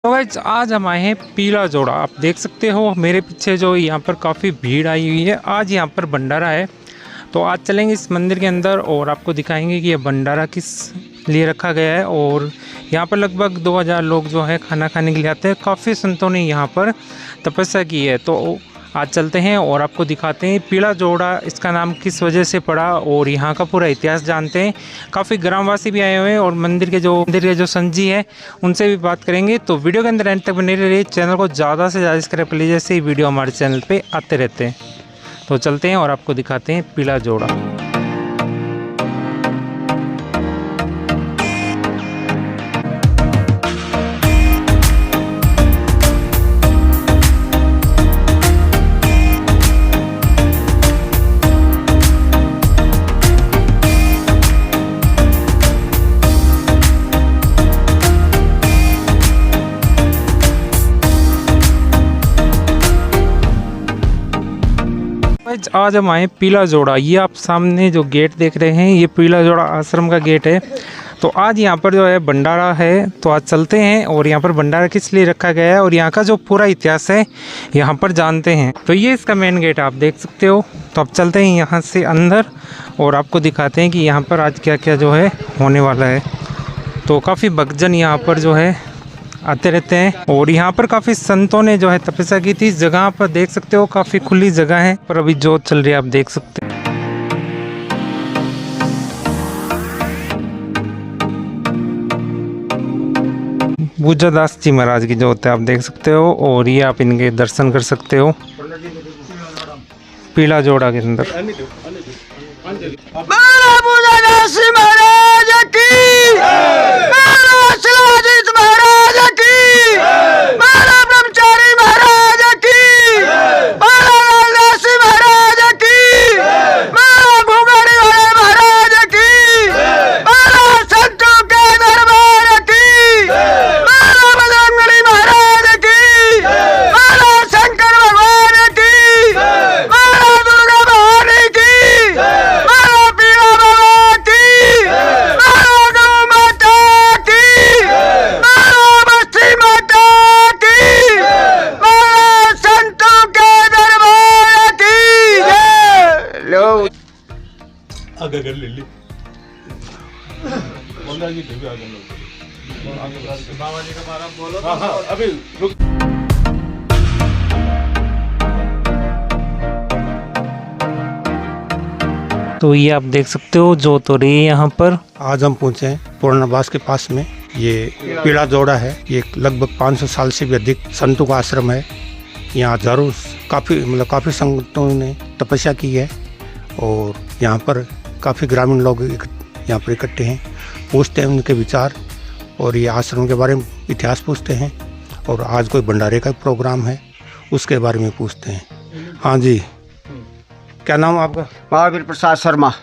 तो गाइस आज हम आए हैं पीला जोड़ा। आप देख सकते हो मेरे पीछे जो यहाँ पर काफ़ी भीड़ आई हुई है। आज यहाँ पर भंडारा है, तो आज चलेंगे इस मंदिर के अंदर और आपको दिखाएंगे कि ये भंडारा किस लिए रखा गया है। और यहाँ पर लगभग 2000 लोग जो है खाना खाने के लिए आते हैं। काफ़ी संतों ने यहाँ पर तपस्या की है, तो आज चलते हैं और आपको दिखाते हैं पीला जोड़ा इसका नाम किस वजह से पड़ा और यहाँ का पूरा इतिहास जानते हैं। काफ़ी ग्रामवासी भी आए हुए हैं और मंदिर के जो संत जी है उनसे भी बात करेंगे। तो वीडियो के अंदर एंड तक बने रहिए। चैनल को ज़्यादा से ज़्यादा सब्सक्राइब कर लीजिए, जैसे ही वीडियो हमारे चैनल पे आते रहते हैं। तो चलते हैं और आपको दिखाते हैं पीला जोड़ा। आज हम आए पीला जोड़ा। ये आप सामने जो गेट देख रहे हैं ये पीला जोड़ा आश्रम का गेट है। तो आज यहाँ पर जो है भंडारा है, तो आज चलते हैं और यहाँ पर भंडारा किस लिए रखा गया है और यहाँ का जो पूरा इतिहास है यहाँ पर जानते हैं। तो ये इसका मेन गेट आप देख सकते हो। तो अब चलते हैं यहाँ से अंदर और आपको दिखाते हैं कि यहाँ पर आज क्या क्या जो है होने वाला है। तो काफ़ी भक्तजन यहाँ पर जो है आते रहते हैं और यहाँ पर काफ़ी संतों ने जो है तपस्या की थी। इस जगह पर देख सकते हो काफ़ी खुली जगह है, पर अभी जोत चल रही है, आप देख सकते हैं। बुजादास जी महाराज की जोत है, आप देख सकते हो। और ये आप इनके दर्शन कर सकते हो पीला जोड़ा के अंदर। आगे कर ले ली जी भी आगे बाबा जी का बारा बोलो। हाँ अभी रुक। तो ये आप देख सकते हो जोत हो रही है यहाँ पर। आज हम पहुंचे हैं पूर्णवास के पास में। ये पीला जोड़ा है। ये लगभग 500 साल से भी अधिक संतों का आश्रम है। यहाँ हजारों काफ़ी संतों ने तपस्या की है और यहाँ पर काफ़ी ग्रामीण लोग यहाँ पर इकट्ठे हैं, पूछते हैं उनके विचार और ये आश्रम के बारे में इतिहास पूछते हैं। और आज कोई भंडारे का प्रोग्राम है उसके बारे में पूछते हैं। हाँ जी, क्या नाम है आपका? महावीर प्रसाद शर्मा।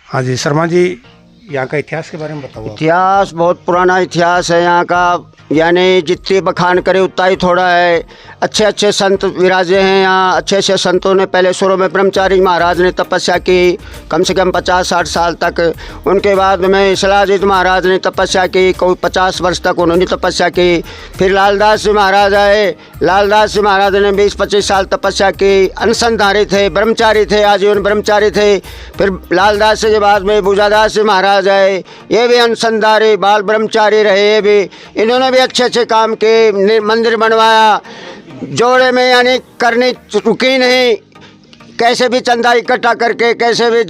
हाँ जी शर्मा जी, यहाँ का इतिहास के बारे में बताओ। इतिहास बहुत पुराना इतिहास है यहाँ का, यानी जितनी बखान करे उतना ही थोड़ा है। अच्छे अच्छे संत विराजे हैं यहाँ। अच्छे अच्छे संतों ने पहले शुरू में ब्रह्मचारी महाराज ने तपस्या की कम से कम 50-60 साल तक। उनके बाद में शिलाजीत महाराज ने तपस्या की, कोई 50 वर्ष तक उन्होंने तपस्या की। फिर लालदास जी महाराज आए। लालदास जी महाराज ने 20-25 साल तपस्या की। अनशनधारी थे, ब्रह्मचारी थे, आजीवन ब्रह्मचारी थे। फिर लालदास जी के बाद में बुजादास जी महाराज आए, ये भी अनशनधारी बाल ब्रह्मचारी रहे। ये भी इन्होंने भी अच्छे अच्छे काम के मंदिर बनवाया जोड़े में, यानी करनी रुकी नहीं। कैसे भी चंदा इकट्ठा करके, कैसे भी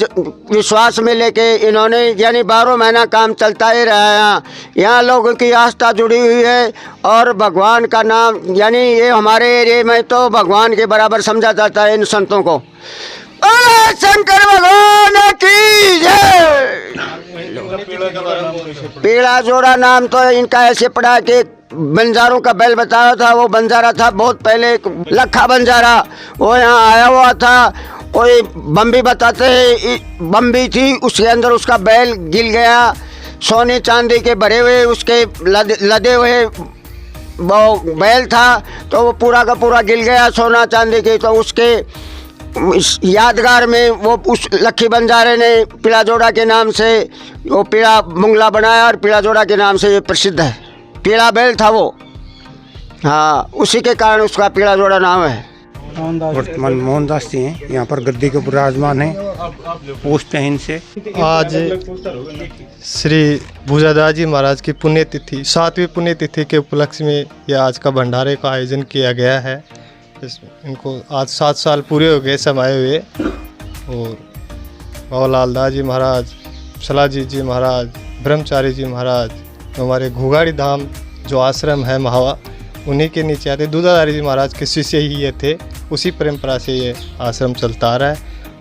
विश्वास में लेके इन्होंने यानी 12 महीना काम चलता ही रहा है। यहाँ लोगों की आस्था जुड़ी हुई है और भगवान का नाम यानी ये हमारे एरिया में तो भगवान के बराबर समझा जाता है इन संतों को। शंकर भगवान की जय। पीला जोड़ा नाम तो इनका ऐसे पड़ा कि बंजारों का बैल बताया था। वो बंजारा था बहुत पहले, लखा बंजारा, वो यहाँ आया हुआ था। कोई बम्बी बताते हैं, बम्बी थी, उसके अंदर उसका बैल गिल गया। सोने चांदी के भरे हुए उसके लदे हुए वो बैल था, तो वो पूरा का पूरा गिल गया सोना चांदी के। तो उसके इस यादगार में वो उस लक्खी बंजारे ने पीला जोड़ा के नाम से वो पीला मुंगला बनाया और पीला जोड़ा के नाम से ये प्रसिद्ध है। पीला बैल था वो। हाँ, उसी के कारण उसका पीला जोड़ा नाम है। वर्तमान मोहनदास जी हैं, यहाँ पर गद्दी के विराजमान हैं, पूछते हैं इनसे। आज श्री भुजादास जी महाराज की पुण्यतिथि 7वीं पुण्यतिथि के उपलक्ष्य में यह आज का भंडारे का आयोजन किया गया है। इनको आज 7 साल पूरे हो गए समाये हुए। और बाबा लालदास जी महाराज, सलाजी जी महाराज, ब्रह्मचारी जी महाराज, हमारे घुगाड़ी धाम जो आश्रम है महावा, उन्हीं के नीचे आते दूधाधारी जी महाराज के शिष्य ही ये थे। उसी परंपरा से ये आश्रम चलता आ रहा है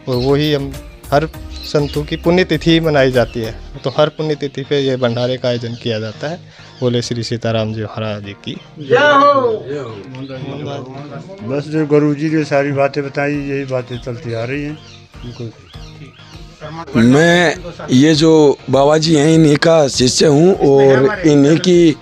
और वही हम हर संतों की पुण्यतिथि मनाई जाती है, तो हर पुण्यतिथि पे ये भंडारे का आयोजन किया जाता है। बोले श्री सीताराम जी महाराज जी की। बस जो गुरु जी ने सारी बातें बताई, यही बातें चलती आ रही हैं। मैं ये जो बाबा जी हैं इन्हीं का शिष्य हूँ और इन्हीं की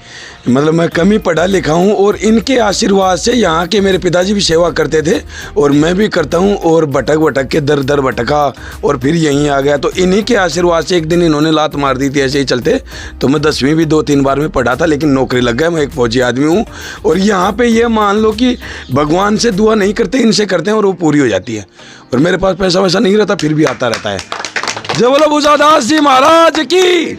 मतलब मैं कम ही पढ़ा लिखा हूँ और इनके आशीर्वाद से यहाँ के मेरे पिताजी भी सेवा करते थे और मैं भी करता हूँ और भटक के दर दर भटका और फिर यहीं आ गया। तो इन्हीं के आशीर्वाद से एक दिन इन्होंने लात मार दी थी ऐसे ही चलते, तो मैं 10वीं भी 2-3 बार में पढ़ा था, लेकिन नौकरी लग गया। मैं एक फौजी आदमी हूँ और यहाँ पे ये मान लो कि भगवान से दुआ नहीं करते, इनसे करते हैं और वो पूरी हो जाती है। और मेरे पास पैसा वैसा नहीं रहता, फिर भी आता रहता है। जय बोलो भुजादास जी महाराज की।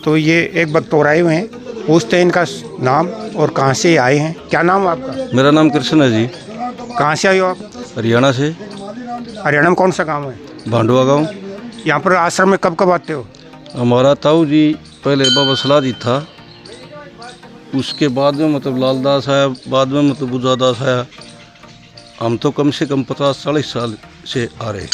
तो ये एक भक्त और आए हुए हैं, पूछते हैं इनका नाम और कहाँ से आए हैं। क्या नाम आपका? मेरा नाम कृष्ण है जी। कहाँ से आए हो आप? हरियाणा से। हरियाणा में कौन सा गांव है? भांडुआ गांव। यहाँ पर आश्रम में कब कब आते हो? हमारा ताऊ जी पहले बाबा सलाजी था, उसके बाद में मतलब लालदास आया, बाद में मतलब बुजादास आया। हम तो कम से कम 50-40 साल से आ रहे हैं।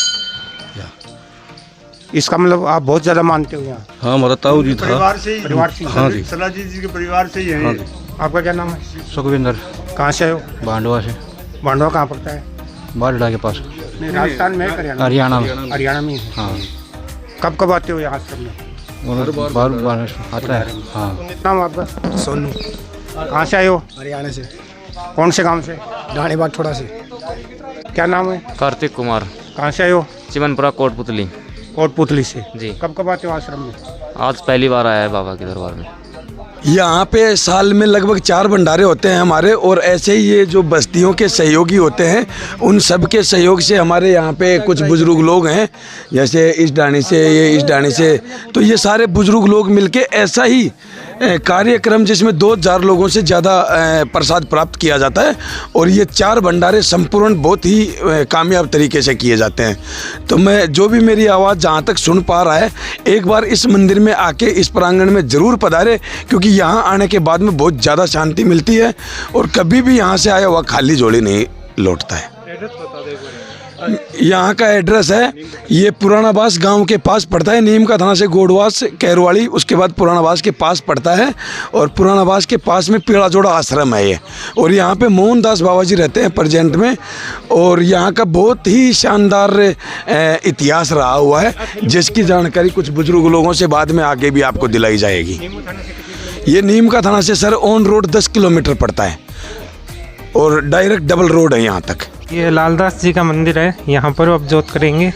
इसका मतलब आप बहुत ज़्यादा मानते हो यहाँ? हाँ, हमारा ताऊ जी था। परिवार से ही। परिवार से? हाँ जी। सलाजी जी के परिवार से ही है। हाँ जी। आपका क्या नाम है? सुखविंदर। कहाँ से हो? भांडुआ से। भांडवा कहाँ पड़ता है? बारडा के पास। नहीं, राजस्थान में है, हरियाणा में। हरियाणा में है। हाँ। कब कब आते हो यहाँ आश्रम में? बार आता है। हाँ। नाम आपका? सोनू। कहाँ से आए हो? हरियाणा से। कौन से गांव से? डाणीबाग थोड़ा से। क्या नाम है? कार्तिक कुमार। कहाँ से आए हो? चिमनपुरा कोटपुतली कोटपुतली से जी। कब कब आते हो आश्रम में? आज पहली बार आया है बाबा के दरबार में। यहाँ पे साल में लगभग 4 भंडारे होते हैं हमारे, और ऐसे ही ये जो बस्तियों के सहयोगी होते हैं उन सब के सहयोग से हमारे यहाँ पे कुछ बुजुर्ग लोग हैं, जैसे इस डाणी से, ये इस डाणी से, तो ये सारे बुजुर्ग लोग मिलके ऐसा ही कार्यक्रम जिसमें 2000 लोगों से ज़्यादा प्रसाद प्राप्त किया जाता है और ये 4 भंडारे संपूर्ण बहुत ही कामयाब तरीके से किए जाते हैं। तो मैं जो भी मेरी आवाज़ जहाँ तक सुन पा रहा है, एक बार इस मंदिर में आके इस प्रांगण में ज़रूर पधारे, क्योंकि यहाँ आने के बाद में बहुत ज़्यादा शांति मिलती है और कभी भी यहाँ से आया हुआ खाली झोली नहीं लौटता है। यहाँ का एड्रेस है, ये पुराना बास गांव के पास पड़ता है, नीम का थाना से गोडवास कैरवाड़ी, उसके बाद पुराना बास के पास पड़ता है और पुराना बास के पास में पीला जोड़ा आश्रम है ये। और यहाँ पे मोहनदास बाबा जी रहते हैं प्रेजेंट में, और यहाँ का बहुत ही शानदार इतिहास रहा हुआ है, जिसकी जानकारी कुछ बुजुर्ग लोगों से बाद में आगे भी आपको दिलाई जाएगी। ये नीम का थाना से सर ऑन रोड 10 किलोमीटर पड़ता है और डायरेक्ट डबल रोड है यहाँ तक। ये लालदास जी का मंदिर है, यहाँ पर अब जोत करेंगे।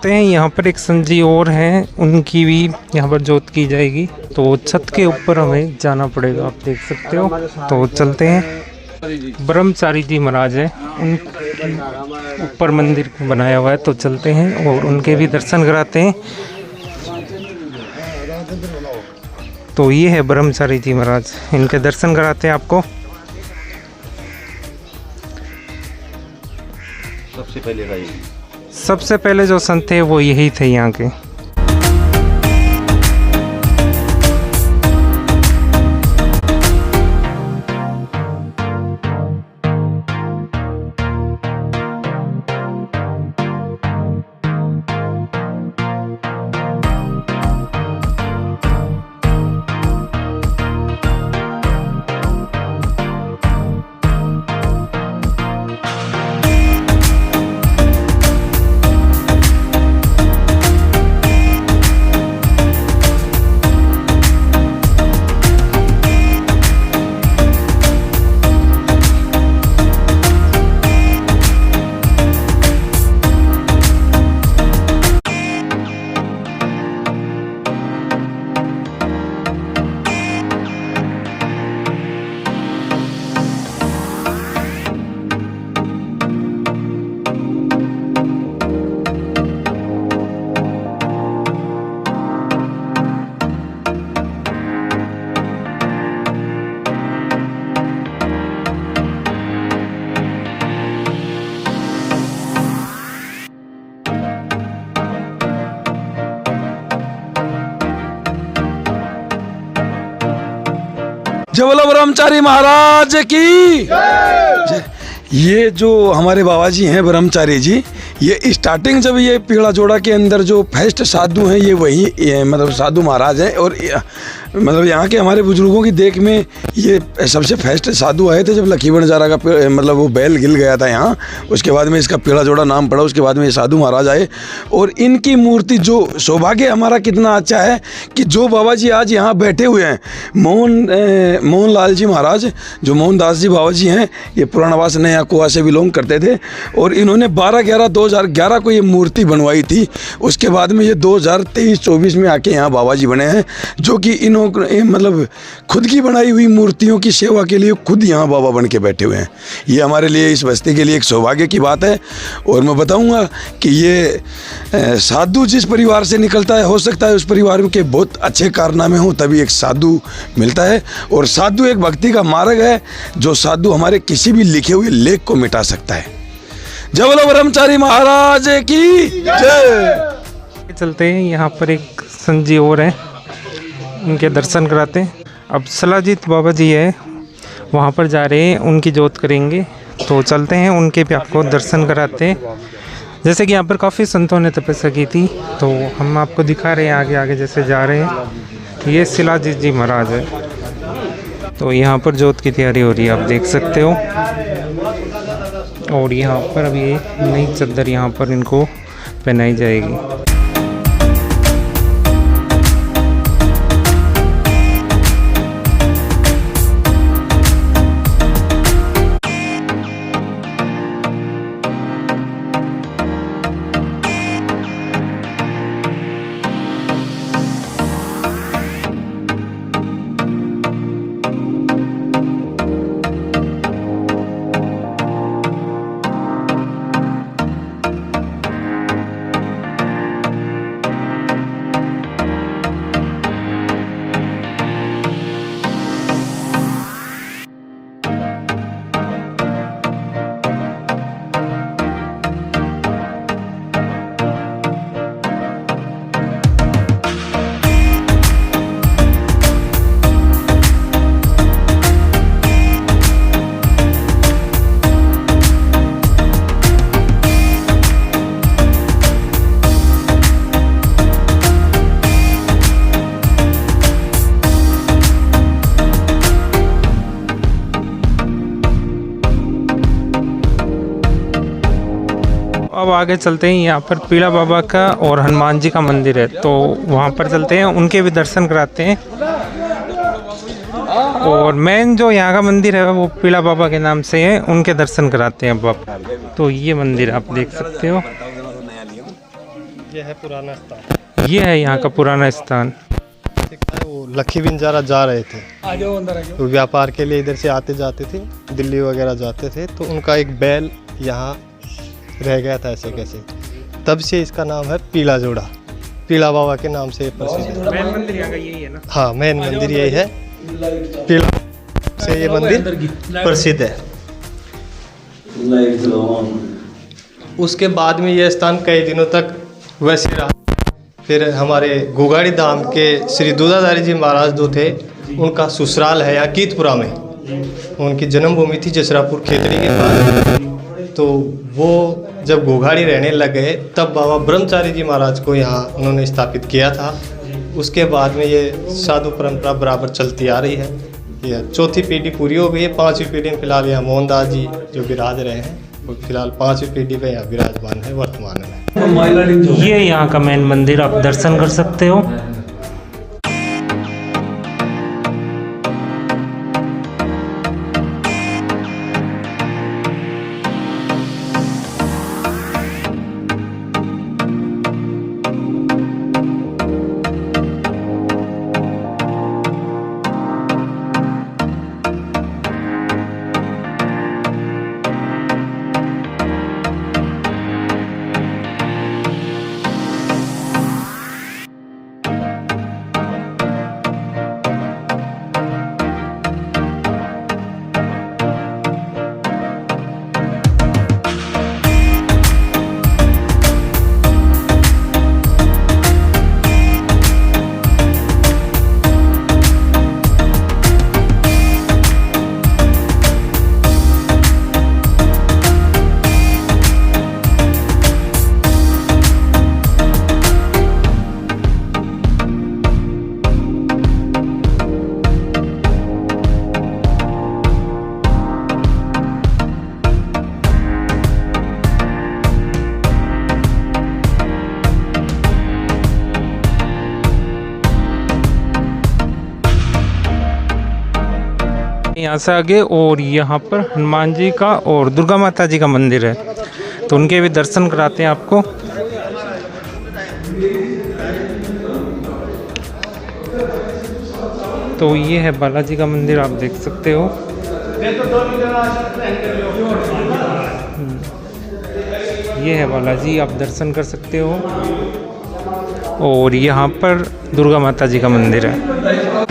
हैं यहाँ पर एक संत जी और हैं, उनकी भी यहाँ पर जोत की जाएगी। तो छत के ऊपर हमें जाना पड़ेगा, आप देख सकते हो। तो चलते हैं। ब्रह्मचारी जी महाराज है, उन ऊपर मंदिर बनाया हुआ है, तो चलते हैं और उनके भी दर्शन कराते हैं। तो ये है ब्रह्मचारी जी महाराज, इनके दर्शन कराते हैं आपको। सबसे पहले जो संत थे वो यही थे यहाँ के। जय बोलो ब्रह्मचारी महाराज की जय। ये जो हमारे बाबा जी हैं ब्रह्मचारी जी, ये स्टार्टिंग जब ये पीड़ा जोड़ा के अंदर जो फर्स्ट साधु हैं ये मतलब साधु महाराज हैं। और मतलब यहाँ के हमारे बुजुर्गों की देख में ये सबसे फर्स्ट साधु आए थे जब लक्ष्मण जारा का मतलब वो बैल गिल गया था यहाँ, उसके बाद में इसका पीड़ा जोड़ा नाम पड़ा, उसके बाद में ये साधु महाराज आए। और इनकी मूर्ति जो सौभाग्य हमारा कितना अच्छा है कि जो बाबा जी आज यहाँ बैठे हुए हैं, मोहन लाल जी महाराज जो मोहनदास जी बाबा जी हैं, ये पुरानावास नया कुआ से बिलोंग करते थे। और इन्होंने 12/11/2011 को ये मूर्ति बनवाई थी। उसके बाद में ये 2023-24 में आके यहाँ बाबा जी बने हैं, जो कि इन्होंने मतलब खुद की बनाई हुई मूर्तियों की सेवा के लिए खुद यहाँ बाबा बन के बैठे हुए हैं। ये हमारे लिए इस बस्ती के लिए एक सौभाग्य की बात है। और मैं बताऊँगा कि ये साधु जिस परिवार से निकलता है, हो सकता है उस परिवार के बहुत अच्छे कारनामे हों तभी एक साधु मिलता है। और साधु एक भक्ति का मार्ग है, जो साधु हमारे किसी भी लिखे हुए लेख को मिटा सकता है। जय बोलो ब्रह्मचारी महाराज की जय। चलते हैं, यहाँ पर एक संत जी और हैं, उनके दर्शन कराते हैं। अब सलाजीत बाबा जी है, वहाँ पर जा रहे हैं, उनकी जोत करेंगे, तो चलते हैं उनके भी आपको दर्शन कराते हैं। जैसे कि यहाँ पर काफ़ी संतों ने तपस्या की थी, तो हम आपको दिखा रहे हैं आगे आगे जैसे जा रहे हैं। ये शिलाजीत जी महाराज है, तो यहाँ पर जोत की तैयारी हो रही है, आप देख सकते हो। और यहाँ पर अभी नई चद्दर यहाँ पर इनको पहनाई जाएगी। अब आगे चलते हैं, यहाँ पर पीला बाबा का और हनुमान जी का मंदिर है, तो वहाँ पर चलते हैं, उनके भी दर्शन कराते हैं। और मेन जो यहाँ का मंदिर है वो पीला बाबा के नाम से है, उनके दर्शन कराते हैं अब आप। तो ये मंदिर आप देख सकते हो, ये है पुराना स्थान, ये है यहाँ का पुराना स्थान। वो लखी बिंजारा जा रहे थे, तो व्यापार के लिए इधर से आते जाते थे, दिल्ली वगैरह जाते थे, तो उनका एक बैल यहाँ रह गया था ऐसे कैसे, तब से इसका नाम है पीला जोड़ा, पीला बाबा के नाम से प्रसिद्ध है। मेन मंदिर यहाँ का यही है ना? हाँ, मेन मंदिर यही है, पीला से ये मंदिर प्रसिद्ध है। उसके बाद में ये स्थान कई दिनों तक वैसे रहा। फिर हमारे गोगाड़ी धाम के श्री दूधाधारी जी महाराज जो थे, उनका ससुराल है यहाँ कीतपुरा में, उनकी जन्मभूमि थी जसरापुर खेतड़ी के पास। तो वो जब गोगाड़ी रहने लग गए तब बाबा ब्रह्मचारी जी महाराज को यहाँ उन्होंने स्थापित किया था। उसके बाद में ये साधु परंपरा बराबर चलती आ रही है। ये चौथी पीढ़ी पूरी हो गई है, 5वीं पीढ़ी में फिलहाल यहाँ मोहनदास जी जो विराज रहे हैं, वो फिलहाल 5वीं पीढ़ी में यहाँ विराजमान है वर्तमान में। ये यहाँ का मेन मंदिर आप दर्शन कर सकते हो। यहाँ से आगे और यहाँ पर हनुमान जी का और दुर्गा माता जी का मंदिर है, तो उनके भी दर्शन कराते हैं आपको। तो ये है बालाजी का मंदिर, आप देख सकते हो। ये है बालाजी, आप दर्शन कर सकते हो। और यहाँ पर दुर्गा माता जी का मंदिर है।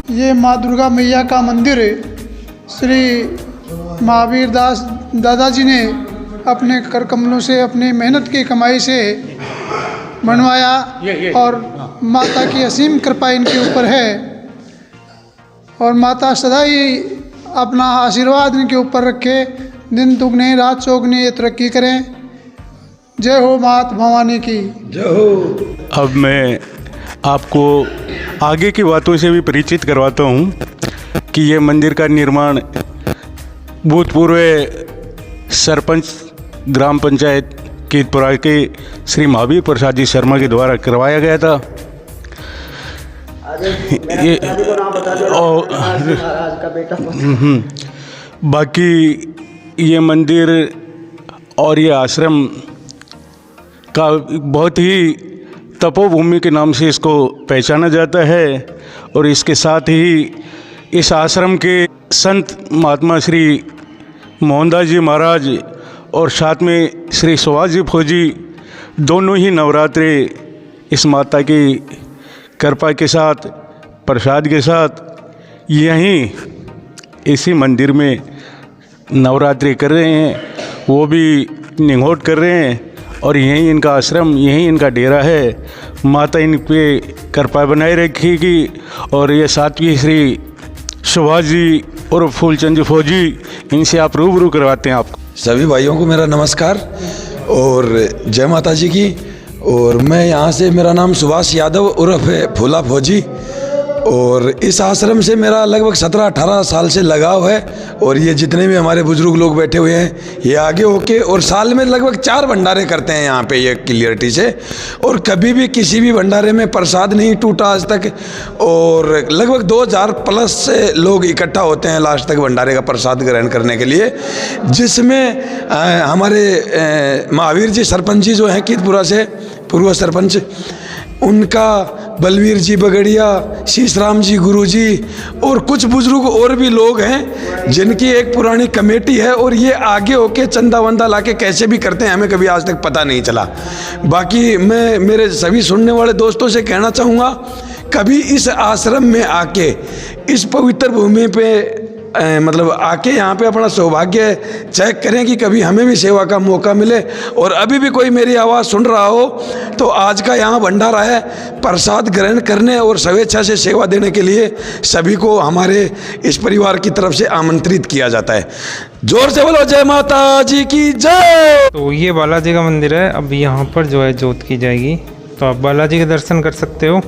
ये माँ दुर्गा मैया का मंदिर श्री महावीर दास दादाजी ने अपने कर कमलों से, अपनी मेहनत की कमाई से बनवाया और माता की असीम कृपा इनके ऊपर है और माता सदा ही अपना आशीर्वाद इनके ऊपर रखे, दिन दुगने रात चौगने ये तरक्की करें। जय हो मात भवानी की जय हो। अब मैं आपको आगे की बातों से भी परिचित करवाता हूँ कि ये मंदिर का निर्माण भूतपूर्व सरपंच ग्राम पंचायत कीतपुरा के श्री महावीर प्रसाद जी शर्मा के द्वारा करवाया गया था। बाकी ये मंदिर और ये आश्रम का बहुत ही तपोभूमि के नाम से इसको पहचाना जाता है और इसके साथ ही इस आश्रम के संत महात्मा श्री मोहनदास जी महाराज और साथ में श्री सुभाष जी फौजी दोनों ही नवरात्रे इस माता की कृपा के साथ, प्रसाद के साथ यहीं इसी मंदिर में नवरात्रि कर रहे हैं, वो भी निगोट कर रहे हैं और यहीं इनका आश्रम, यहीं इनका डेरा है। माता इन पे कृपा बनाए रखेगी। और ये सातवीं श्री सुभाष जी और फूलचंद जी फौजी, इनसे आप रूबरू करवाते हैं आपको। सभी भाइयों को मेरा नमस्कार और जय माता जी की। और मैं यहाँ से, मेरा नाम सुभाष यादव उर्फ फूला फौजी, और इस आश्रम से मेरा लगभग 17-18 साल से लगाव है। और ये जितने भी हमारे बुजुर्ग लोग बैठे हुए हैं ये आगे होके और साल में लगभग 4 भंडारे करते हैं यहाँ पे, ये क्लियरिटी से। और कभी भी किसी भी भंडारे में प्रसाद नहीं टूटा आज तक। और लगभग 2000 प्लस से लोग इकट्ठा होते हैं लास्ट तक भंडारे का प्रसाद ग्रहण करने के लिए, जिसमें हमारे महावीर जी सरपंच जी जो हैं कीतपुरा से, पूर्व सरपंच, उनका बलवीर जी बगड़िया, शीशराम जी गुरु जी और कुछ बुजुर्ग और भी लोग हैं जिनकी एक पुरानी कमेटी है, और ये आगे होके चंदा वंदा लाके कैसे भी करते हैं हमें कभी आज तक पता नहीं चला। बाकी मैं मेरे सभी सुनने वाले दोस्तों से कहना चाहूँगा, कभी इस आश्रम में आके इस पवित्र भूमि पे मतलब आके यहाँ पे अपना सौभाग्य चेक करें कि कभी हमें भी सेवा का मौका मिले। और अभी भी कोई मेरी आवाज़ सुन रहा हो तो आज का यहाँ भंडारा है, प्रसाद ग्रहण करने और स्वेच्छा से सेवा देने के लिए सभी को हमारे इस परिवार की तरफ से आमंत्रित किया जाता है। जोर से बोलो जय माता जी की जय। तो ये बालाजी का मंदिर है। अब यहाँ पर जो है जोत की जाएगी, तो आप बालाजी के दर्शन कर सकते हो।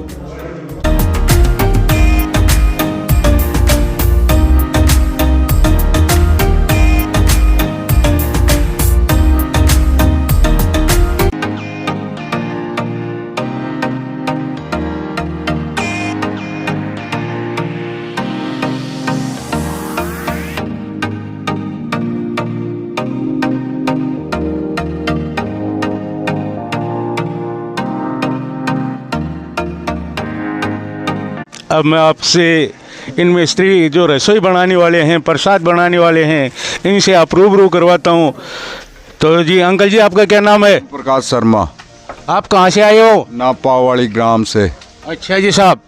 अब मैं आपसे इन मिस्त्री जो रसोई बनाने वाले हैं, प्रसाद बनाने वाले हैं, इनसे आप रूबरू करवाता हूँ। तो जी अंकल जी, आपका क्या नाम है? प्रकाश शर्मा। आप कहाँ से आए हो? नापावाली ग्राम से। अच्छा जी साहब,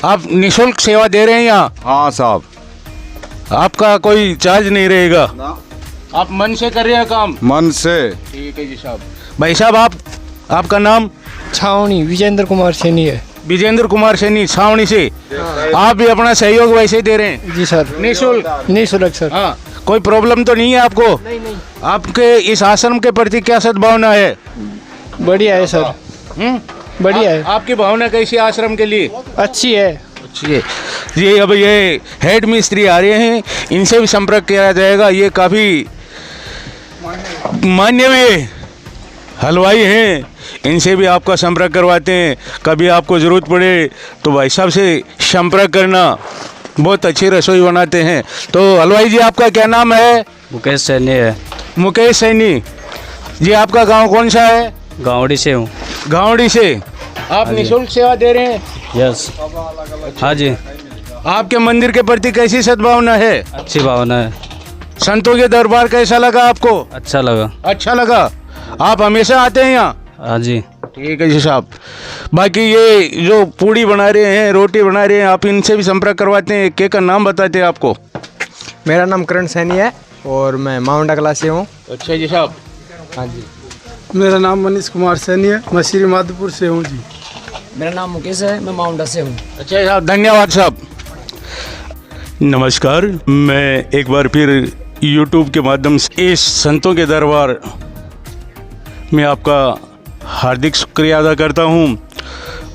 आप निःशुल्क सेवा दे रहे हैं यहाँ? हाँ साहब। आपका कोई चार्ज नहीं रहेगा? आप मन से कर रहे हैं काम? मन से। ठीक है जी साहब। भाई साहब, आपका नाम? छावनी विजेंद्र कुमार सैनी है। विजेंद्र कुमार सैनी, छावनी से। आप भी अपना सहयोग वैसे ही दे रहे हैं? जी सर। निःशुल्क सर। हाँ, कोई प्रॉब्लम तो नहीं है आपको? नहीं। आपके इस आश्रम के प्रति क्या सद्भावना है? बढ़िया है सर। बढ़िया है। आपकी भावना कैसी आश्रम के लिए? अच्छी है। अच्छी है जी। अब ये हेड मिस्त्री आ रहे हैं, इनसे भी संपर्क किया जाएगा। ये काफ़ी मान्यवर हलवाई हैं, इनसे भी आपका संपर्क करवाते हैं। कभी आपको ज़रूरत पड़े तो भाई साहब से संपर्क करना, बहुत अच्छी रसोई बनाते हैं। तो हलवाई जी, आपका क्या नाम है? मुकेश सैनी है। मुकेश सैनी जी, आपका गांव कौन सा है? गाँवड़ी से हूँ। गाँवड़ी से। आप निःशुल्क सेवा दे रहे हैं? यस। हाँ जी। आपके मंदिर के प्रति कैसी सद्भावना है? अच्छी भावना है। संतों के दरबार कैसा लगा आपको? अच्छा लगा। अच्छा लगा। आप हमेशा आते हैं यहाँ? हाँ जी। ठीक है जी साहब। बाकी ये जो पूड़ी बना रहे हैं, रोटी बना रहे हैं, आप इनसे भी संपर्क करवाते हैं? केक का नाम बताते हैं आपको? मेरा नाम करण सैनी है और मैं माउंट अगला से हूँ। अच्छा जी साहब। हाँ जी। मेरा नाम मनीष कुमार सैनी है, मैं श्री माधोपुर से हूँ जी। मेरा नाम मुकेश है, मैं माउंटा से हूँ। अच्छा साहब, धन्यवाद साहब। नमस्कार, मैं एक बार फिर YouTube के माध्यम से इस संतों के दरबार में आपका हार्दिक शुक्रिया अदा करता हूँ।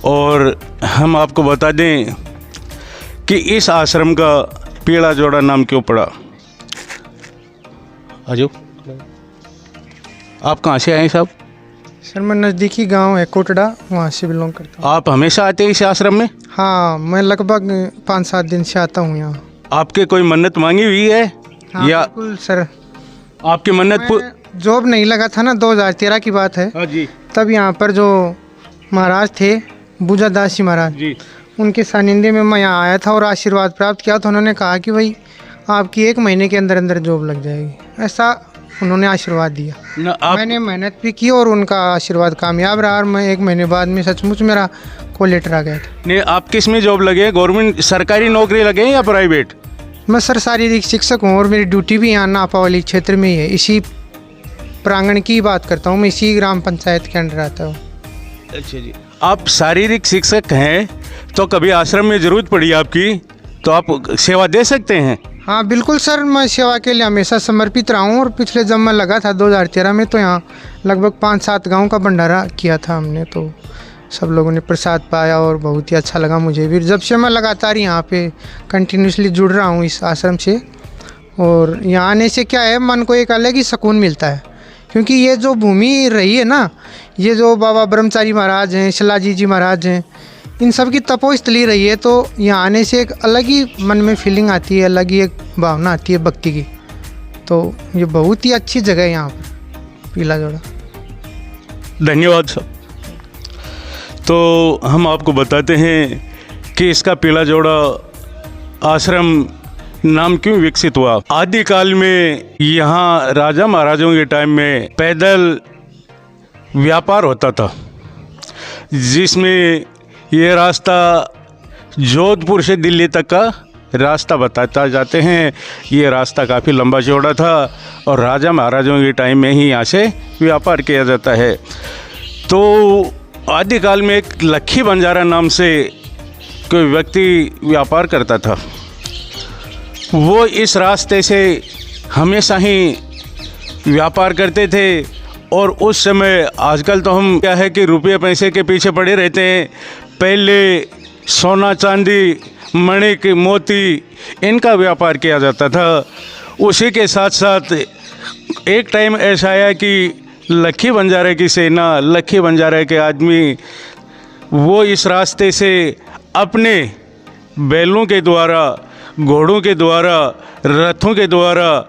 और हम आपको बता दें कि इस आश्रम का पीला जोड़ा नाम क्यों पड़ा। आजो, आप कहाँ से आए साहब? सर मैं नज़दीकी गांव है कोटड़ा, वहाँ से बिलोंग करता हूँ। आप हमेशा आते हैं इस आश्रम में? हाँ, मैं लगभग 5-7 दिन से आता हूँ यहाँ। आपके कोई मन्नत मांगी हुई है? हाँ, या बिल्कुल सर। आपकी मन्नत जॉब नहीं लगा था ना, 2013 की बात है। हाँ जी। तब यहाँ पर जो महाराज थे बुजादास जी महाराज जी, उनके सानिध्य में मैं यहाँ आया था और आशीर्वाद प्राप्त किया। तो उन्होंने कहा कि भाई आपकी 1 महीने के अंदर अंदर जॉब लग जाएगी, ऐसा उन्होंने आशीर्वाद दिया। मैंने मेहनत भी की और उनका आशीर्वाद कामयाब रहा और मैं 1 महीने बाद में सचमुच मेरा कॉल लेटर आ गया था। नहीं, आप किस में जॉब लगे? गवर्नमेंट सरकारी नौकरी लगे या प्राइवेट? मैं सर शारीरिक शिक्षक हूँ और मेरी ड्यूटी भी यहाँ नापावाली क्षेत्र में ही है। इसी प्रांगण की बात करता हूँ मैं, इसी ग्राम पंचायत के अंडर आता हूँ। अच्छा जी। आप शारीरिक शिक्षक हैं तो कभी आश्रम में ज़रूरत पड़ी आपकी तो आप सेवा दे सकते हैं? हाँ बिल्कुल सर, मैं सेवा के लिए हमेशा समर्पित रहा हूँ। और पिछले जब मैं लगा था 2013 में तो यहाँ लगभग 5-7 गाँव का भंडारा किया था हमने। तो सब लोगों ने प्रसाद पाया और बहुत ही अच्छा लगा मुझे भी। जब से मैं लगातार यहाँ पे कंटिन्यूसली जुड़ रहा हूँ इस आश्रम से, और यहाँ आने से क्या है, मन को एक अलग ही सुकून मिलता है। क्योंकि ये जो भूमि रही है ना, ये जो बाबा ब्रह्मचारी महाराज हैं, शिलाजी जी महाराज हैं, इन सब की तपोस्थली रही है। तो यहाँ आने से एक अलग ही मन में फीलिंग आती है, अलग ही एक भावना आती है भक्ति की। तो ये बहुत ही अच्छी जगह है यहाँ पर पीला जोड़ा। धन्यवाद सर। तो हम आपको बताते हैं कि इसका पीला जोड़ा आश्रम नाम क्यों विकसित हुआ। आदिकाल में यहाँ राजा महाराजाओं के टाइम में पैदल व्यापार होता था, जिसमें ये रास्ता जोधपुर से दिल्ली तक का रास्ता बताता जाते हैं। ये रास्ता काफ़ी लंबा चौड़ा था और राजा महाराजाओं के टाइम में ही यहाँ से व्यापार किया जाता है। तो आदिकाल में एक लक्खी बंजारा नाम से कोई व्यक्ति व्यापार करता था। वो इस रास्ते से हमेशा ही व्यापार करते थे और उस समय, आजकल तो हम क्या है कि रुपये पैसे के पीछे पड़े रहते हैं, पहले सोना चांदी मणिक मोती इनका व्यापार किया जाता था। उसी के साथ साथ एक टाइम ऐसा आया कि लक्खी बंजारे की सेना, लक्खी बंजारे के आदमी वो इस रास्ते से अपने बैलों के द्वारा, घोड़ों के द्वारा, रथों के द्वारा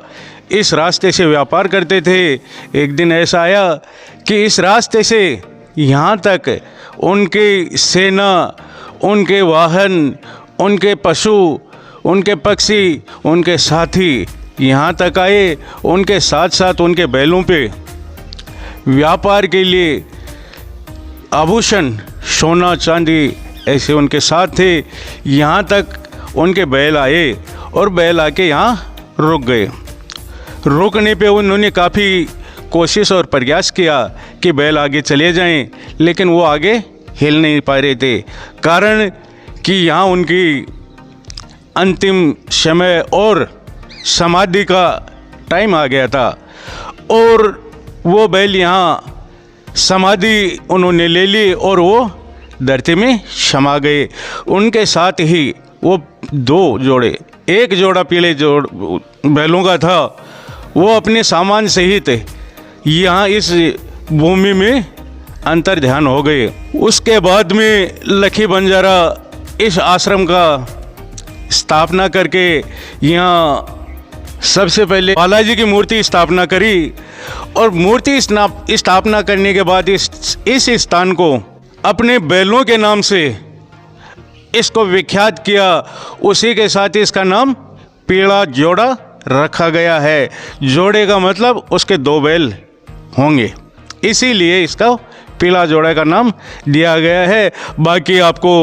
इस रास्ते से व्यापार करते थे। एक दिन ऐसा आया कि इस रास्ते से यहाँ तक उनकी सेना, उनके वाहन, उनके पशु, उनके पक्षी, उनके साथी यहाँ तक आए। उनके साथ साथ उनके बैलों पे व्यापार के लिए आभूषण, सोना चांदी ऐसे उनके साथ थे। यहाँ तक उनके बैल आए और बैल आके यहाँ रुक गए। रुकने पे उन्होंने काफ़ी कोशिश और प्रयास किया कि बैल आगे चले जाएं, लेकिन वो आगे हिल नहीं पा रहे थे। कारण कि यहाँ उनकी अंतिम समय और समाधि का टाइम आ गया था और वो बैल यहाँ समाधि उन्होंने ले ली और वो धरती में समा गए। उनके साथ ही वो दो जोड़े, एक जोड़ा पीले बैलों का था, वो अपने सामान सहित यहाँ इस भूमि में अंतर ध्यान हो गए। उसके बाद में लक्खी बंजारा इस आश्रम का स्थापना करके यहाँ सबसे पहले बालाजी की मूर्ति स्थापना करी और मूर्ति स्थापना करने के बाद इस स्थान को अपने बैलों के नाम से इसको विख्यात किया। उसी के साथ इसका नाम पीला जोड़ा रखा गया है। जोड़े का मतलब उसके दो बैल होंगे, इसीलिए इसका पीला जोड़ा का नाम दिया गया है। बाकी आपको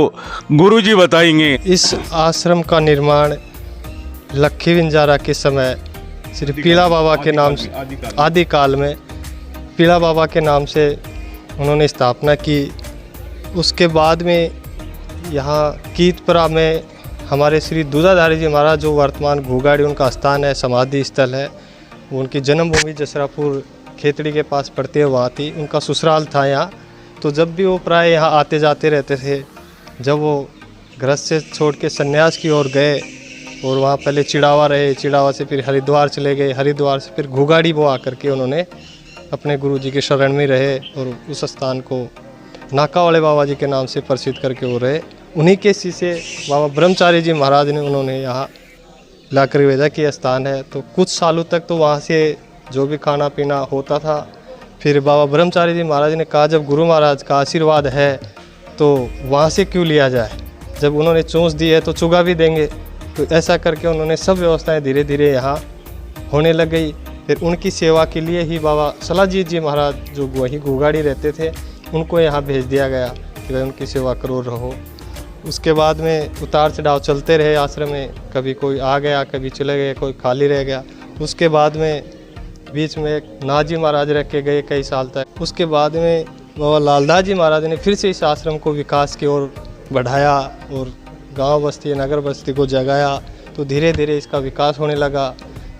गुरुजी बताएंगे। इस आश्रम का निर्माण लक्खी बंजारा के समय श्री पीला बाबा के नाम से, आदिकाल में पीला बाबा के नाम से उन्होंने स्थापना की। उसके बाद में यहाँ कीतपुरा में हमारे श्री दूधाधारी जी महाराज, जो वर्तमान घोगाड़ी उनका स्थान है, समाधि स्थल है, उनकी जन्मभूमि जसरापुर खेतड़ी के पास पड़ते हैं, वहाँ थी, उनका ससुराल था यहाँ। तो जब भी वो प्राय यहाँ आते जाते रहते थे, जब वो गृहस्थ से छोड़ के संन्यास की ओर गए और वहाँ पहले चिड़ावा रहे, चिड़ावा से फिर हरिद्वार चले गए, हरिद्वार से फिर घोगाड़ी वो आकर के उन्होंने अपने गुरुजी के शरण में रहे और उस स्थान को नाका वाले बाबा जी के नाम से प्रसिद्ध करके वो रहे। उन्हीं के शिष्य बाबा ब्रह्मचारी जी महाराज ने उन्होंने यहाँ लाकर भेजा कि यह स्थान है। तो कुछ सालों तक तो वहाँ से जो भी खाना पीना होता था। फिर बाबा ब्रह्मचारी जी महाराज ने कहा जब गुरु महाराज का आशीर्वाद है तो वहाँ से क्यों लिया जाए, जब उन्होंने चोंच दी है तो चुगा भी देंगे। तो ऐसा करके उन्होंने सब व्यवस्थाएं धीरे धीरे यहाँ होने लग गई। फिर उनकी सेवा के लिए ही बाबा सलाहजीत जी महाराज, जो वहीं घोगाड़ी रहते थे, उनको यहाँ भेज दिया गया कि भाई उनकी सेवा करो रहो। उसके बाद में उतार चढ़ाव चलते रहे आश्रम में, कभी कोई आ गया, कभी चले गए, कोई खाली रह गया। उसके बाद में बीच में एक नाजी महाराज रख के गए कई साल तक। उसके बाद में बाबा लालदास जी महाराज ने फिर से इस आश्रम को विकास की ओर बढ़ाया और गांव बस्ती, नगर बस्ती को जगाया। तो धीरे धीरे इसका विकास होने लगा।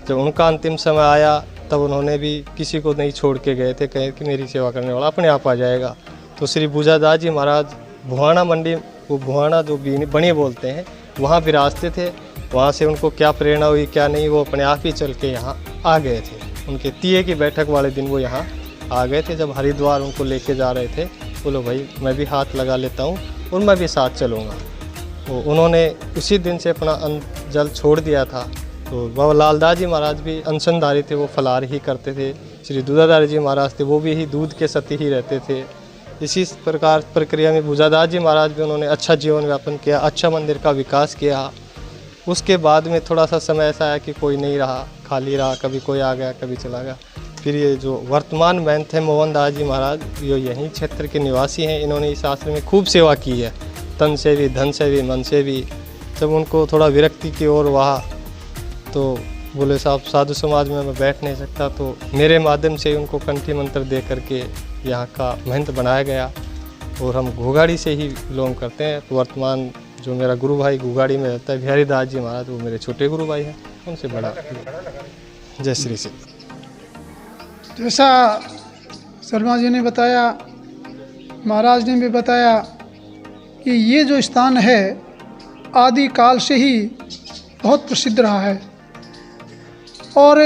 जब उनका अंतिम समय आया तब उन्होंने भी किसी को नहीं छोड़ के गए थे, कहे कि मेरी सेवा करने वाला अपने आप आ जाएगा। तो श्री भुजादास जी महाराज भुआना मंडी, वो भुआना जो बनी बोलते हैं, वहाँ विराजते थे। वहाँ से उनको क्या प्रेरणा हुई क्या नहीं, वो अपने आप ही चल के यहाँ आ गए थे। उनके तीये की बैठक वाले दिन वो यहाँ आ गए थे। जब हरिद्वार उनको लेके जा रहे थे, बोलो भाई मैं भी हाथ लगा लेता हूँ और मैं भी साथ चलूँगा। तो उन्होंने उसी दिन से अपना जल छोड़ दिया था। तो बाबा लालदास जी महाराज भी अनशनधारी थे, वो फलाहार ही करते थे। श्री दूधाधारी जी महाराज थे, वो भी ही दूध के सती ही रहते थे। इसी प्रकार प्रक्रिया में भुजादास जी महाराज भी उन्होंने अच्छा जीवन यापन किया, अच्छा मंदिर का विकास किया। उसके बाद में थोड़ा सा समय ऐसा आया कि कोई नहीं रहा, खाली रहा, कभी कोई आ गया कभी चला गया। फिर ये जो वर्तमान महंत है मोहनदास जी महाराज, ये यहीं क्षेत्र के निवासी हैं। इन्होंने इस आश्रम में खूब सेवा की है, तन से भी, धन से भी, मन से भी। जब उनको थोड़ा विरक्ति की ओर वहा तो बोले साहब साधु समाज में मैं बैठ नहीं सकता, तो मेरे माध्यम से उनको कंठी मंत्र दे करके यहाँ का महंत बनाया गया। और हम घुगाड़ी से ही बिलोंग करते हैं। तो वर्तमान जो मेरा गुरु भाई घुगाड़ी में रहता है बिहारी दास जी महाराज, वो मेरे छोटे गुरु भाई हैं, उनसे बड़ा। जय श्री सिंह। जैसा शर्मा जी ने बताया, महाराज ने भी बताया कि ये जो स्थान है आदि काल से ही बहुत प्रसिद्ध रहा है और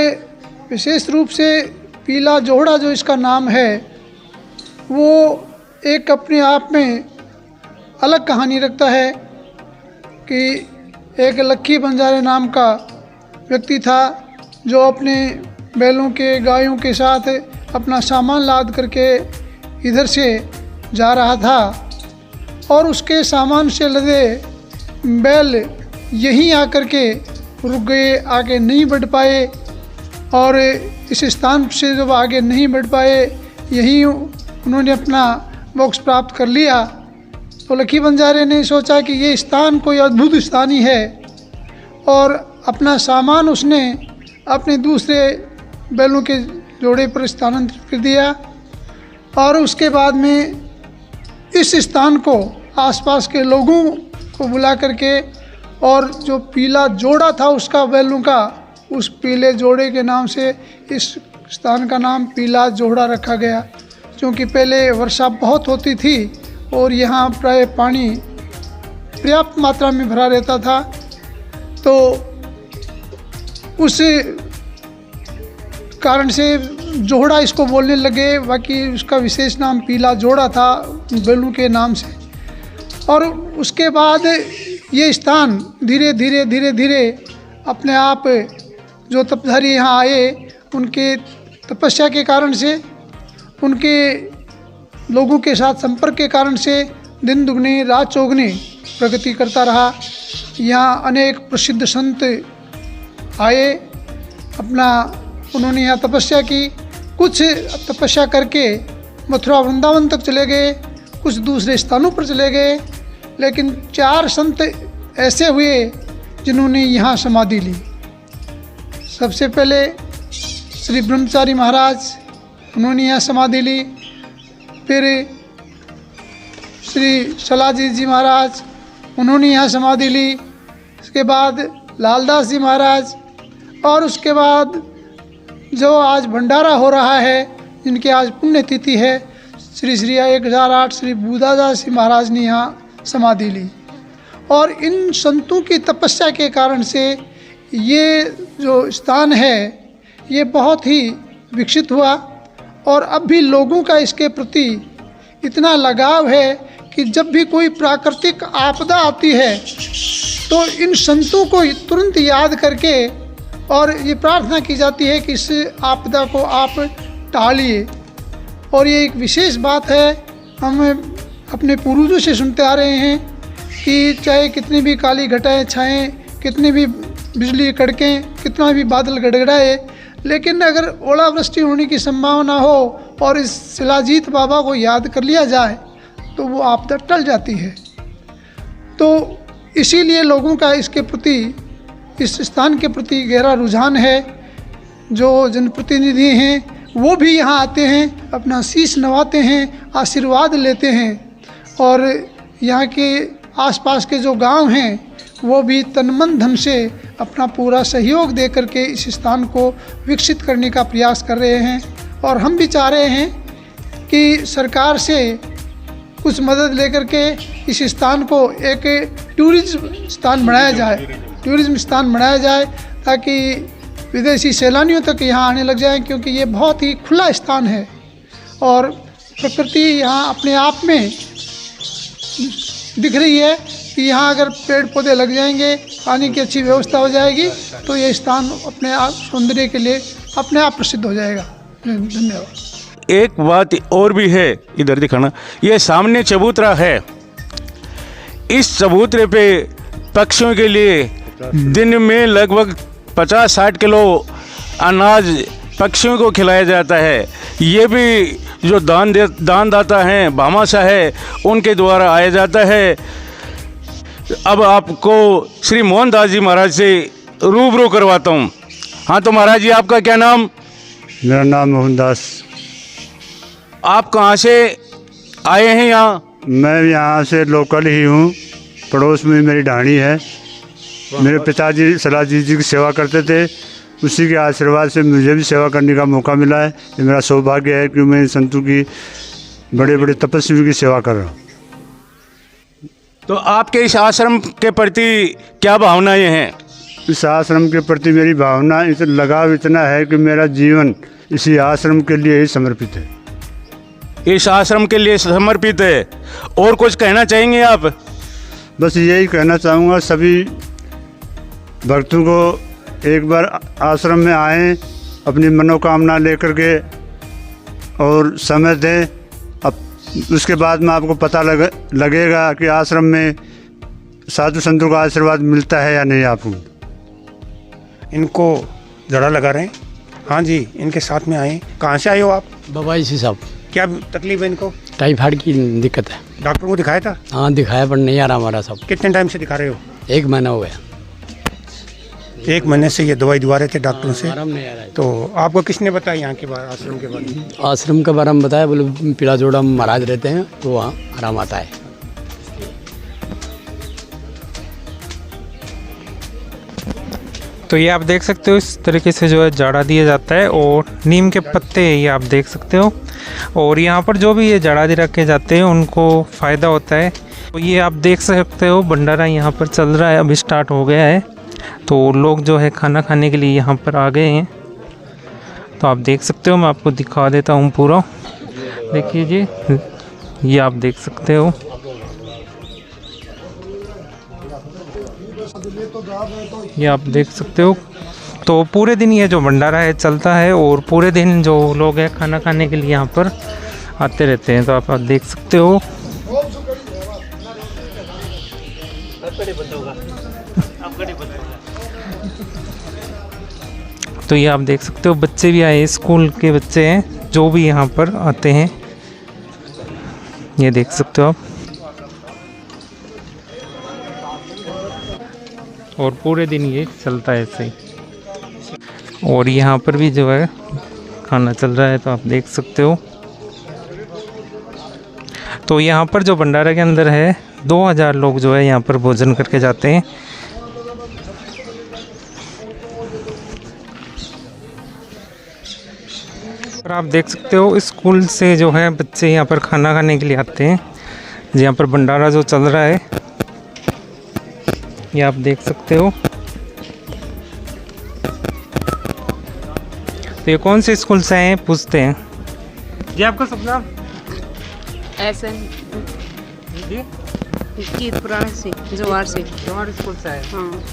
विशेष रूप से पीला जोहड़ा जो इसका नाम है वो एक अपने आप में अलग कहानी रखता है कि एक लक्खी बंजारे नाम का व्यक्ति था जो अपने बैलों के गायों के साथ अपना सामान लाद करके इधर से जा रहा था और उसके सामान से लदे बैल यहीं आकर के रुक गए, आगे नहीं बढ़ पाए और इस स्थान से जब आगे नहीं बढ़ पाए यहीं उन्होंने अपना मोक्ष प्राप्त कर लिया। तो लक्खी बंजारे ने सोचा कि ये स्थान कोई अद्भुत स्थान ही है और अपना सामान उसने अपने दूसरे बैलों के जोड़े पर स्थानांतरित कर दिया और उसके बाद में इस स्थान को आसपास के लोगों को बुला करके और जो पीला जोड़ा था उसका बैलों का, उस पीले जोड़े के नाम से इस स्थान का नाम पीला जोड़ा रखा गया। क्योंकि पहले वर्षा बहुत होती थी और यहाँ प्राय पानी पर्याप्त मात्रा में भरा रहता था, तो उस कारण से जोड़ा इसको बोलने लगे। बाकी उसका विशेष नाम पीला जोड़ा था बैलों के नाम से। और उसके बाद ये स्थान धीरे धीरे अपने आप जो तपधारी यहाँ आए उनके तपस्या के कारण से, उनके लोगों के साथ संपर्क के कारण से दिन दुगनी रात चौगनी प्रगति करता रहा। यहाँ अनेक प्रसिद्ध संत आए, अपना उन्होंने यहाँ तपस्या की। कुछ तपस्या करके मथुरा वृंदावन तक चले गए, कुछ दूसरे स्थानों पर चले गए, लेकिन 4 संत ऐसे हुए जिन्होंने यहाँ समाधि ली। सबसे पहले श्री ब्रह्मचारी महाराज, उन्होंने यहाँ समाधि ली। फिर श्री सलाजी जी महाराज, उन्होंने यहाँ समाधि ली। उसके बाद लालदास जी महाराज और उसके बाद जो आज भंडारा हो रहा है, जिनकी आज पुण्यतिथि है, श्री 1008 श्री बुधादास जी महाराज ने यहाँ समाधि ली। और इन संतों की तपस्या के कारण से ये जो स्थान है ये बहुत ही विकसित हुआ और अब भी लोगों का इसके प्रति इतना लगाव है कि जब भी कोई प्राकृतिक आपदा आती है तो इन संतों को तुरंत याद करके और ये प्रार्थना की जाती है कि इस आपदा को आप टालिए। और ये एक विशेष बात है, हम अपने पूर्वजों से सुनते आ रहे हैं कि चाहे कितनी भी काली घटाएं छाएं, कितनी भी बिजली कड़कें, कितना भी बादल गड़गड़ाए, लेकिन अगर ओलावृष्टि होने की संभावना हो और इस शिलाजीत बाबा को याद कर लिया जाए तो वो आपदा टल जाती है। तो इसीलिए लोगों का इसके प्रति, इस स्थान के प्रति गहरा रुझान है। जो जनप्रतिनिधि हैं वो भी यहाँ आते हैं, अपना शीश नवाते हैं, आशीर्वाद लेते हैं और यहाँ के आसपास के जो गांव हैं वो भी तन मन धन से अपना पूरा सहयोग दे करके इस स्थान को विकसित करने का प्रयास कर रहे हैं। और हम भी चाह रहे हैं कि सरकार से कुछ मदद लेकर के इस स्थान को एक टूरिज्म स्थान बनाया जाए, ताकि विदेशी सैलानियों तक यहाँ आने लग जाएं, क्योंकि ये बहुत ही खुला स्थान है और प्रकृति यहाँ अपने आप में दिख रही है कि यहाँ अगर पेड़ पौधे लग जाएंगे, पानी की अच्छी व्यवस्था हो जाएगी तो ये स्थान अपने आप सौंदर्य के लिए अपने आप प्रसिद्ध हो जाएगा। धन्यवाद। एक बात और भी है, इधर दिखाना, ये सामने चबूतरा है। इस चबूतरे पे पक्षियों के लिए दिन में लगभग 50-60 किलो अनाज पक्षियों को खिलाया जाता है। ये भी जो दानदाता हैं, भामाशाह है, उनके द्वारा आया जाता है। अब आपको श्री मोहनदास जी महाराज से रूबरू करवाता हूँ। हाँ, तो महाराज जी, आपका क्या नाम? मेरा नाम मोहनदास। आप कहाँ से आए हैं यहाँ? मैं यहाँ से लोकल ही हूँ, पड़ोस में मेरी ढाणी है। मेरे पिताजी सलाजी जी की सेवा करते थे, उसी के आशीर्वाद से मुझे भी सेवा करने का मौका मिला है। ये मेरा सौभाग्य है कि मैं संतों की, बड़े बड़े तपस्वियों की सेवा कर रहा हूँ। तो आपके इस आश्रम के प्रति क्या भावनाएं हैं? इस आश्रम के प्रति मेरी भावना, लगाव इतना है कि मेरा जीवन इसी आश्रम के लिए ही समर्पित है। इस आश्रम के लिए समर्पित है। और कुछ कहना चाहेंगे आप? बस यही कहना चाहूँगा, सभी भक्तों को एक बार आश्रम में आएं, अपनी मनोकामना लेकर के और समय दें। अब उसके बाद में आपको पता लगेगा कि आश्रम में साधु संतों का आशीर्वाद मिलता है या नहीं। आपको इनको जड़ा लगा रहे हैं। हाँ जी, इनके साथ में आए। कहाँ से आए हो आप? बाबा जी साहब, क्या तकलीफ है इनको? टाइफाइड की दिक्कत है। डॉक्टर को दिखाया था? हाँ दिखाया, पर नहीं आ रहा हमारा साहब। कितने टाइम से दिखा रहे हो? 1 महीना हो गया। 1 महीने से ये दवाई दिवा रहे थे डॉक्टरों से? आराम नहीं आ रहा है। तो आपको किसने बताया यहाँ के बारे, आश्रम के बारे में? आश्रम के बारे में बताया, बोले पीला जोड़ा महाराज रहते हैं तो वहाँ आराम आता है। तो ये आप देख सकते हो, इस तरीके से जो है जाड़ा दिया जाता है और नीम के पत्ते ये आप देख सकते हो। और यहाँ पर जो भी ये जाड़ा दे रखे जाते हैं उनको फ़ायदा होता है। तो ये आप देख सकते हो, भंडारा यहाँ पर चल रहा है, अभी स्टार्ट हो गया है। तो लोग जो है खाना खाने के लिए यहाँ पर आ गए हैं। तो आप देख सकते हो, मैं आपको दिखा देता हूँ पूरा। देखिए जी, ये आप देख सकते हो। ये आप देख सकते हो। तो पूरे दिन ये जो भंडारा है चलता है और पूरे दिन जो लोग हैं खाना खाने के लिए यहाँ पर आते रहते हैं। तो आप देख सकते हो। तो ये आप देख सकते हो, बच्चे भी आए, स्कूल के बच्चे हैं जो भी यहाँ पर आते हैं। ये देख सकते हो आप। और पूरे दिन ये चलता है ऐसे ही। और यहाँ पर भी जो है खाना चल रहा है, तो आप देख सकते हो। तो यहाँ पर जो भंडारा के अंदर है 2000 लोग जो है यहाँ पर भोजन करके जाते हैं। और आप देख सकते हो, स्कूल से जो है बच्चे यहाँ पर खाना खाने के लिए आते हैं। यहाँ पर भंडारा जो चल रहा है ये आप देख सकते हो। तो ये कौन से स्कूल से हैं पूछते हैं जी। आपका सब नाम? ऐसे जी, कीरपुरा से, जवार से। जवार स्कूल से आए? हाँ।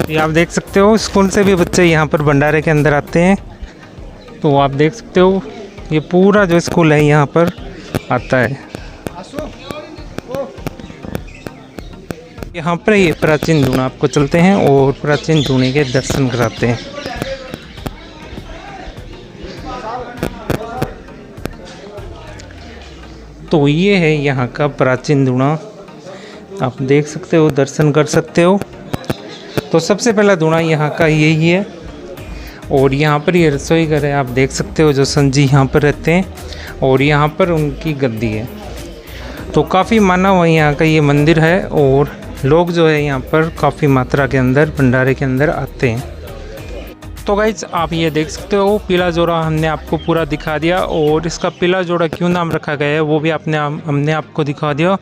ये आप देख सकते हो, स्कूल से भी बच्चे यहाँ पर भंडारे के अंदर आते हैं। तो आप देख सकते हो, ये पूरा जो स्कूल है यहाँ पर आता है। यहाँ पर ये प्राचीन धूना आपको चलते हैं और प्राचीन धूने के दर्शन कराते हैं। तो ये है यहाँ का प्राचीन धूना, आप देख सकते हो, दर्शन कर सकते हो। तो सबसे पहला धूना यहाँ का यही है। और यहाँ पर ये रसोई घर है, आप देख सकते हो, जो संत जी यहाँ पर रहते हैं और यहाँ पर उनकी गद्दी है। तो काफ़ी माना हुआ यहाँ का ये मंदिर है और लोग जो है यहाँ पर काफ़ी मात्रा के अंदर भंडारे के अंदर आते हैं। तो गाइज आप ये देख सकते हो, पीला जोड़ा हमने आपको पूरा दिखा दिया। और इसका पीला जोड़ा क्यों नाम रखा गया है वो भी हमने आपको दिखा दिया।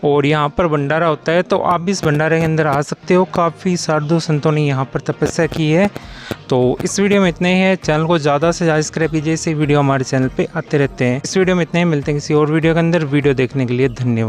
और यहाँ पर भंडारा होता है, तो आप भी इस भंडारे के अंदर आ सकते हो। काफ़ी साधु संतों ने यहाँ पर तपस्या की है। तो इस वीडियो में इतने ही है। चैनल को ज़्यादा से ज़्यादा सब्सक्राइब कीजिए, ऐसे वीडियो हमारे चैनल पर आते रहते हैं। इस वीडियो में इतने ही, मिलते हैं किसी और वीडियो के अंदर। वीडियो देखने के लिए धन्यवाद।